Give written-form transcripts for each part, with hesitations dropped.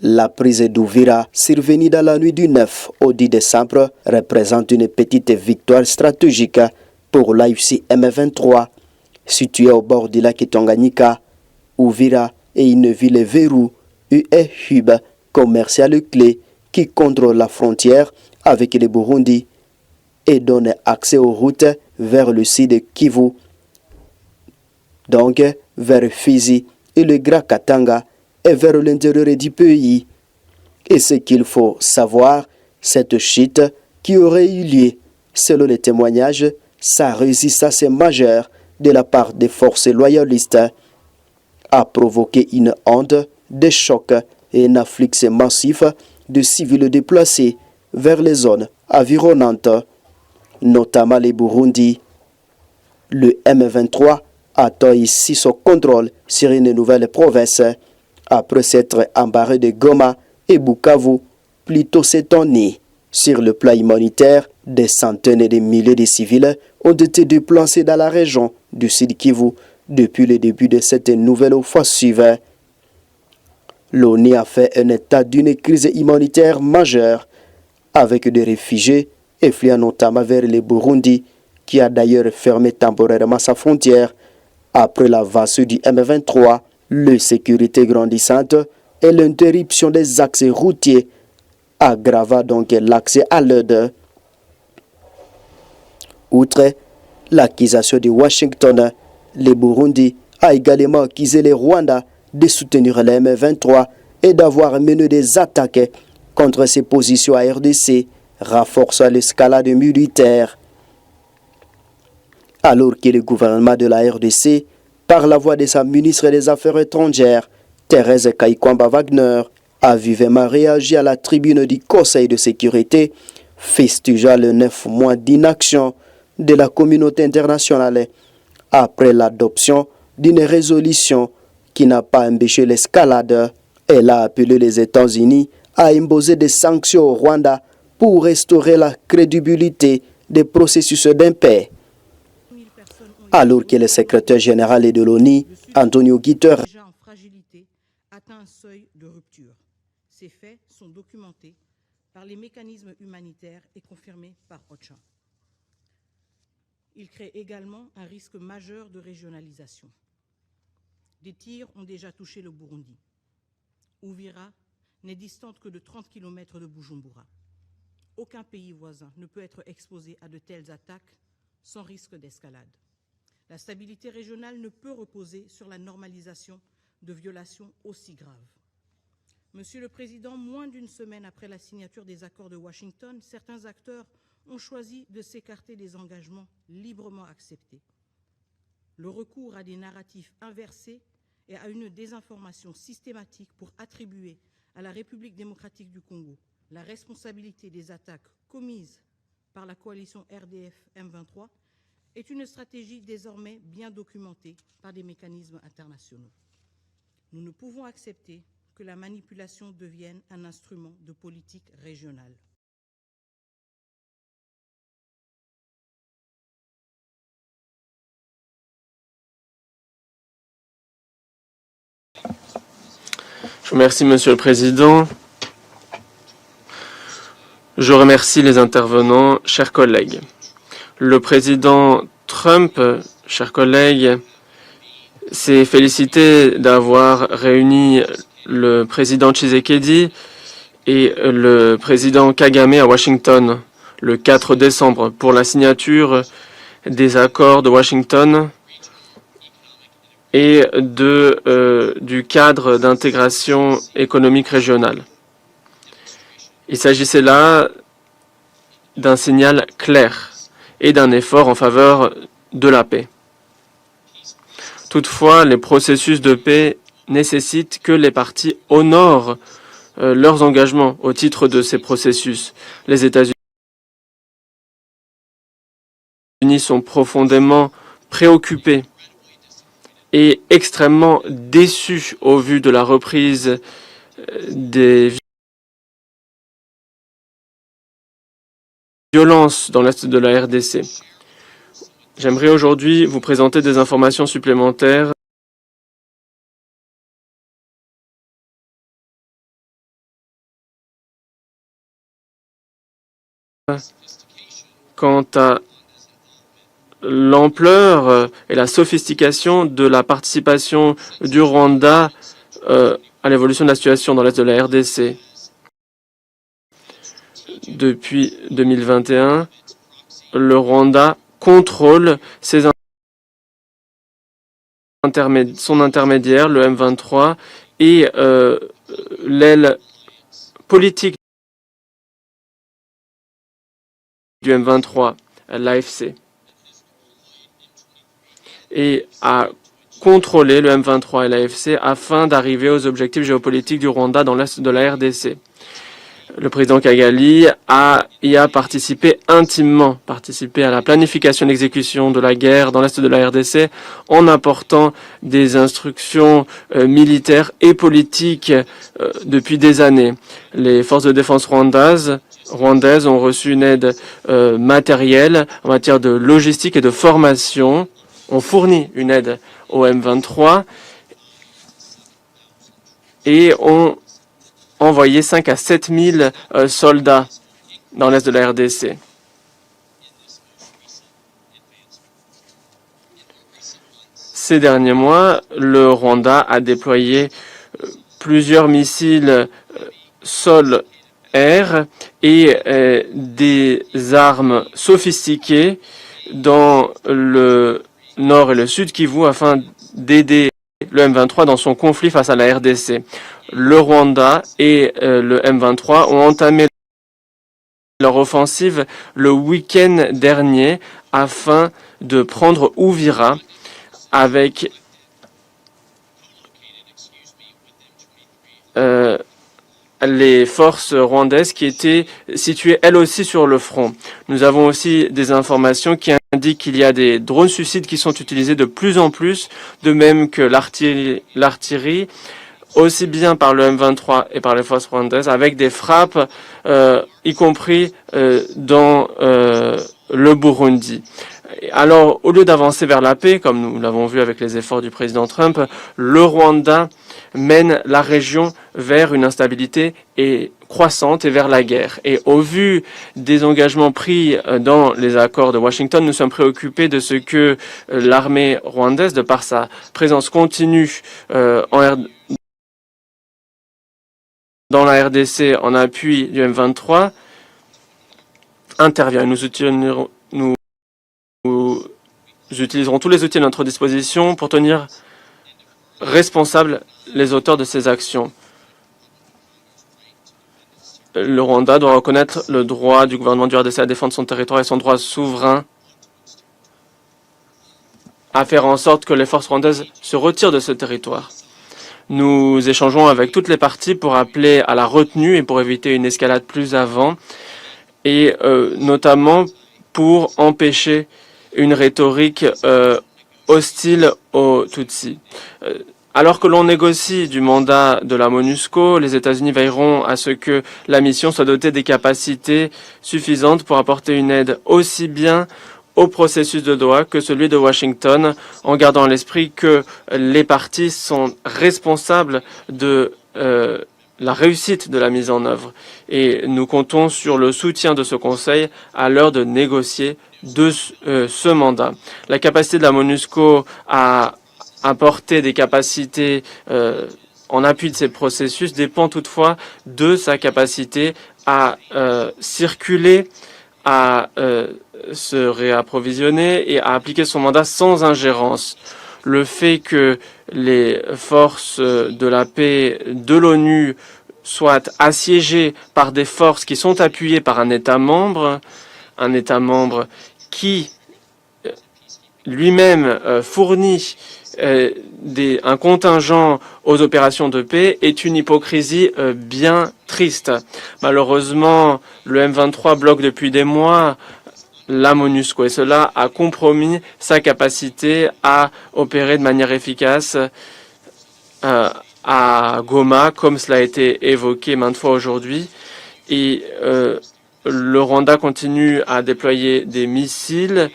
La prise d'Ouvira, survenue dans la nuit du 9 au 10 décembre, représente une petite victoire stratégique pour l'AFC M23. Située au bord du lac Tanganyika, Ouvira est une ville verrou et un hub commercial clé qui contrôle la frontière avec le Burundi et donne accès aux routes vers le sud Kivu, donc vers Fizi et le Grand Katanga et vers l'intérieur du pays. Et ce qu'il faut savoir, cette chute qui aurait eu lieu, selon les témoignages, sa résistance majeure de la part des forces loyalistes a provoqué une onde de choc et un afflux massif de civils déplacés vers les zones environnantes, notamment les Burundi. Le M23 attend ici son contrôle sur une nouvelle province après s'être embarré de Goma et Bukavu plutôt cette année. Sur le plan humanitaire, des centaines et des milliers de civils ont été déplacés dans la région du Sud Kivu depuis le début de cette nouvelle offensive. L'ONU a fait un état d'une crise humanitaire majeure avec des réfugiés effluant notamment vers le Burundi qui a d'ailleurs fermé temporairement sa frontière après l'avance du M23, l'insécurité grandissante et l'interruption des accès routiers aggrava donc l'accès à l'aide. Outre l'accusation de Washington, le Burundi a également accusé le Rwanda de soutenir le M23 et d'avoir mené des attaques contre ses positions à RDC, renforçant l'escalade militaire. Alors que le gouvernement de la RDC, par la voix de sa ministre des Affaires étrangères, Thérèse Kaikwamba Wagner, a vivement réagi à la tribune du Conseil de sécurité, fustigeant les 9 mois d'inaction de la communauté internationale après l'adoption d'une résolution qui n'a pas empêché l'escalade. Elle a appelé les États-Unis à imposer des sanctions au Rwanda pour restaurer la crédibilité des processus de paix. Alors que le secrétaire général de l'ONU, Antonio Guterres, déjà en fragilité, atteint un seuil de rupture. Ces faits sont documentés par les mécanismes humanitaires et confirmés par OCHA. Il crée également un risque majeur de régionalisation. Des tirs ont déjà touché le Burundi. Ouvira n'est distante que de 30 km de Bujumbura. Aucun pays voisin ne peut être exposé à de telles attaques sans risque d'escalade. La stabilité régionale ne peut reposer sur la normalisation de violations aussi graves. Monsieur le Président, moins d'une semaine après la signature des accords de Washington, certains acteurs ont choisi de s'écarter des engagements librement acceptés. Le recours à des narratifs inversés et à une désinformation systématique pour attribuer à la République démocratique du Congo la responsabilité des attaques commises par la coalition RDF-M23 est une stratégie désormais bien documentée par des mécanismes internationaux. Nous ne pouvons accepter que la manipulation devienne un instrument de politique régionale. Je vous remercie, Monsieur le Président. Je remercie les intervenants, chers collègues. Le président Trump, chers collègues, s'est félicité d'avoir réuni le président Tshisekedi et le président Kagame à Washington le 4 décembre pour la signature des accords de Washington et du cadre d'intégration économique régionale. Il s'agissait là d'un signal clair et d'un effort en faveur de la paix. Toutefois, les processus de paix nécessitent que les parties honorent leurs engagements au titre de ces processus. Les États-Unis sont profondément préoccupés et extrêmement déçus au vu de la reprise des violences dans l'est de la RDC. J'aimerais aujourd'hui vous présenter des informations supplémentaires quant à l'ampleur et la sophistication de la participation du Rwanda à l'évolution de la situation dans l'est de la RDC. Depuis 2021, le Rwanda contrôle son intermédiaire, le M23, et l'aile politique du M23, l'AFC, et a contrôlé le M23 et l'AFC afin d'arriver aux objectifs géopolitiques du Rwanda dans l'est de la RDC. Le président Kigali y a participé intimement, participé à la planification et l'exécution de la guerre dans l'est de la RDC en apportant des instructions militaires et politiques depuis des années. Les forces de défense rwandaises ont reçu une aide matérielle en matière de logistique et de formation, ont fourni une aide au M23 et ont envoyé 5 à 7 000 soldats dans l'est de la RDC. Ces derniers mois, le Rwanda a déployé plusieurs missiles sol-air et des armes sophistiquées dans le nord et le sud Kivu afin d'aider le M23 dans son conflit face à la RDC. Le Rwanda et le M23 ont entamé leur offensive le week-end dernier afin de prendre Uvira avec les forces rwandaises qui étaient situées elles aussi sur le front. Nous avons aussi des informations qui indiquent qu'il y a des drones suicides qui sont utilisés de plus en plus, de même que l'artillerie, aussi bien par le M23 et par les forces rwandaises, avec des frappes, y compris dans le Burundi. Alors, au lieu d'avancer vers la paix, comme nous l'avons vu avec les efforts du président Trump, le Rwanda mène la région vers une instabilité croissante et vers la guerre. Et au vu des engagements pris dans les accords de Washington, nous sommes préoccupés de ce que l'armée rwandaise, de par sa présence continue dans la RDC en appui du M23, intervient. Nous utiliserons tous les outils à notre disposition pour tenir responsables les auteurs de ces actions. Le Rwanda doit reconnaître le droit du gouvernement du RDC à défendre son territoire et son droit souverain à faire en sorte que les forces rwandaises se retirent de ce territoire. Nous échangeons avec toutes les parties pour appeler à la retenue et pour éviter une escalade plus avant, et notamment pour empêcher une rhétorique hostile aux Tutsis. Alors que l'on négocie du mandat de la MONUSCO, les États-Unis veilleront à ce que la mission soit dotée des capacités suffisantes pour apporter une aide aussi bien au processus de Doha que celui de Washington, en gardant à l'esprit que les parties sont responsables de la réussite de la mise en œuvre. Et nous comptons sur le soutien de ce Conseil à l'heure de négocier de ce mandat. La capacité de la MONUSCO à apporter des capacités en appui de ces processus dépend toutefois de sa capacité à circuler, à se réapprovisionner et à appliquer son mandat sans ingérence. Le fait que les forces de la paix de l'ONU soient assiégées par des forces qui sont appuyées par un État membre qui lui-même fournit un contingent aux opérations de paix est une hypocrisie bien triste. Malheureusement, le M23 bloque depuis des mois la MONUSCO et cela a compromis sa capacité à opérer de manière efficace à Goma, comme cela a été évoqué maintes fois aujourd'hui. Et le Rwanda continue à déployer des missiles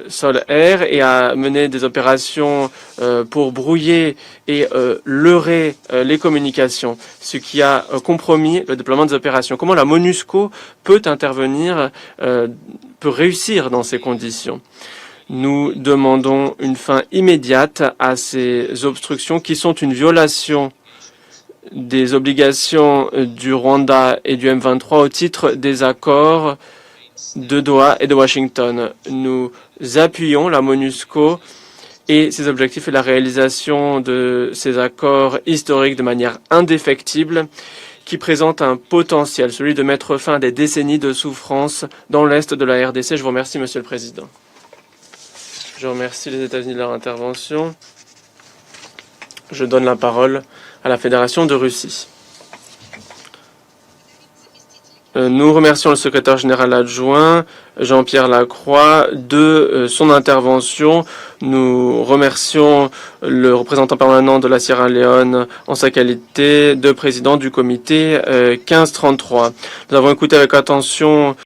sol-air et à mener des opérations pour brouiller et leurrer les communications, ce qui a compromis le déploiement des opérations. Comment la MONUSCO peut intervenir, peut réussir dans ces conditions? Nous demandons une fin immédiate à ces obstructions qui sont une violation des obligations du Rwanda et du M23 au titre des accords de Doha et de Washington. Nous appuyons la MONUSCO et ses objectifs et la réalisation de ces accords historiques de manière indéfectible qui présentent un potentiel, celui de mettre fin à des décennies de souffrance dans l'Est de la RDC. Je vous remercie, Monsieur le Président. Je remercie les États-Unis de leur intervention. Je donne la parole à la Fédération de Russie. Nous remercions le secrétaire général adjoint, Jean-Pierre Lacroix, de son intervention. Nous remercions le représentant permanent de la Sierra Leone en sa qualité de président du comité 1533. Nous avons écouté avec attention